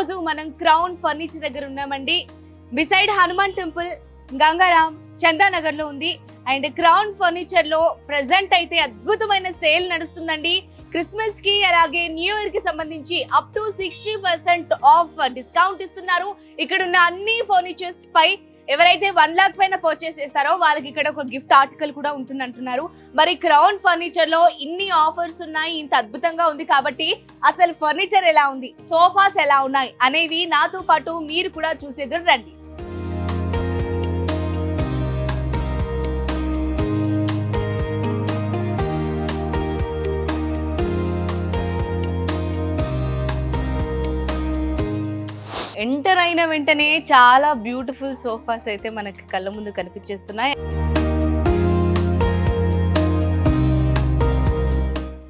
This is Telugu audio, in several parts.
రోజు మనం క్రౌన్ ఫర్నిచర్ దగ్గర ఉన్నామండి. బిసైడ్ హనుమాన్ టెంపుల్, గంగారాం, చందానగర్ లో ఉంది. అండ్ క్రౌన్ ఫర్నిచర్ లో ప్రెసెంట్ అయితే అద్భుతమైన సేల్ నడుస్తుందండి. క్రిస్మస్ కి అలాగే న్యూ ఇయర్ కి సంబంధించి అప్ టు 60% ఆఫ్ డిస్కౌంట్ ఇస్తున్నారు. ఇక్కడ ఉన్న అన్ని ఫర్నిచర్స్ పై ఎవరైతే 1 lakh పైన పర్చేస్ చేస్తారో వాళ్ళకి ఇక్కడ ఒక గిఫ్ట్ ఆర్టికల్ కూడా ఉంటుంది అంటున్నారు. మరి క్రౌన్ ఫర్నిచర్ లో ఇన్ని ఆఫర్స్ ఉన్నాయి, ఇంత అద్భుతంగా ఉంది కాబట్టి అసలు ఫర్నిచర్ ఎలా ఉంది, సోఫాస్ ఎలా ఉన్నాయి అనేవి నాతో పాటు మీరు కూడా చూసేద్దరు రండి. ఎంటర్ అయిన వెంటనే చాలా బ్యూటిఫుల్ సోఫాస్ అయితే మనకి కళ్ళ ముందు కనిపించేస్తున్నాయి.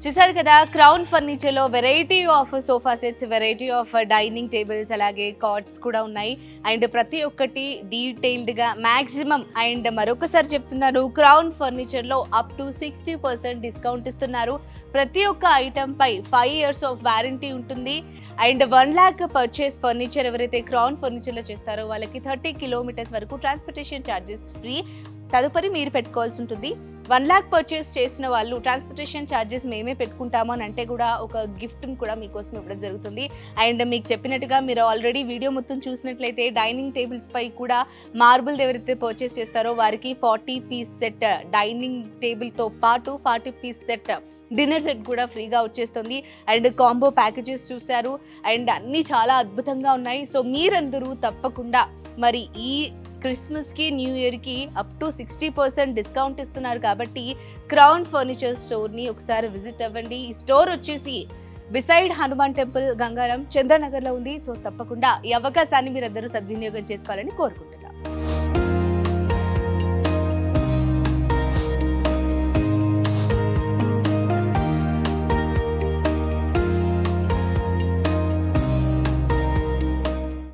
చూసారు కదా, క్రౌన్ ఫర్నిచర్ లో variety of sofa sets, variety of dining tables, అలాగే కాట్స్ కూడా ఉన్నాయి. అండ్ ప్రతి ఒక్కటి డీటెయిల్డ్ గా మాక్సిమం. అండ్ మరొకసారి చెప్తున్నారు, క్రౌన్ ఫర్నిచర్ లో అప్ టు 60% డిస్కౌంట్ ఇస్తున్నారు. ప్రతి ఒక్క ఐటమ్ పై 5 years ఆఫ్ వారంటీ ఉంటుంది. అండ్ 1 lakh పర్చేస్ ఫర్నిచర్ ఎవరైతే క్రౌన్ ఫర్నిచర్ లో చేస్తారో వాళ్ళకి 30 kilometers వరకు ట్రాన్స్పోర్టేషన్ ఛార్జెస్ ఫ్రీ. తదుపరి మీరు పెట్టుకోవాల్సి ఉంటుంది. 1 lakh పర్చేస్ చేసిన వాళ్ళు ట్రాన్స్పోర్టేషన్ ఛార్జెస్ మేమే పెట్టుకుంటాము అని అంటే కూడా ఒక గిఫ్ట్ని కూడా మీకోసం ఇవ్వడం జరుగుతుంది. అండ్ మీకు చెప్పినట్టుగా మీరు ఆల్రెడీ వీడియో మొత్తం చూసినట్లయితే డైనింగ్ టేబుల్స్ పై కూడా మార్బుల్ ఎవరైతే పర్చేస్ చేస్తారో వారికి 40 piece సెట్ డైనింగ్ టేబుల్తో పాటు 40 piece సెట్ డిన్నర్ సెట్ కూడా ఫ్రీగా వచ్చేస్తుంది. అండ్ కాంబో ప్యాకేజెస్ చూశారు. అండ్ అన్నీ చాలా అద్భుతంగా ఉన్నాయి. సో మీరందరూ తప్పకుండా మరి ఈ క్రిస్మస్కి, న్యూ ఇయర్కి అప్ టు 60% డిస్కౌంట్ ఇస్తున్నారు కాబట్టి క్రౌన్ ఫర్నిచర్ స్టోర్ని ఒకసారి విజిట్ అవ్వండి. ఈ స్టోర్ వచ్చేసి బిసైడ్ హనుమాన్ టెంపుల్, గంగారాం, చంద్రనగర్లో ఉంది. సో తప్పకుండా ఈ అవకాశాన్ని మీరందరూ సద్వినియోగం చేసుకోవాలని కోరుకుంటున్నాను.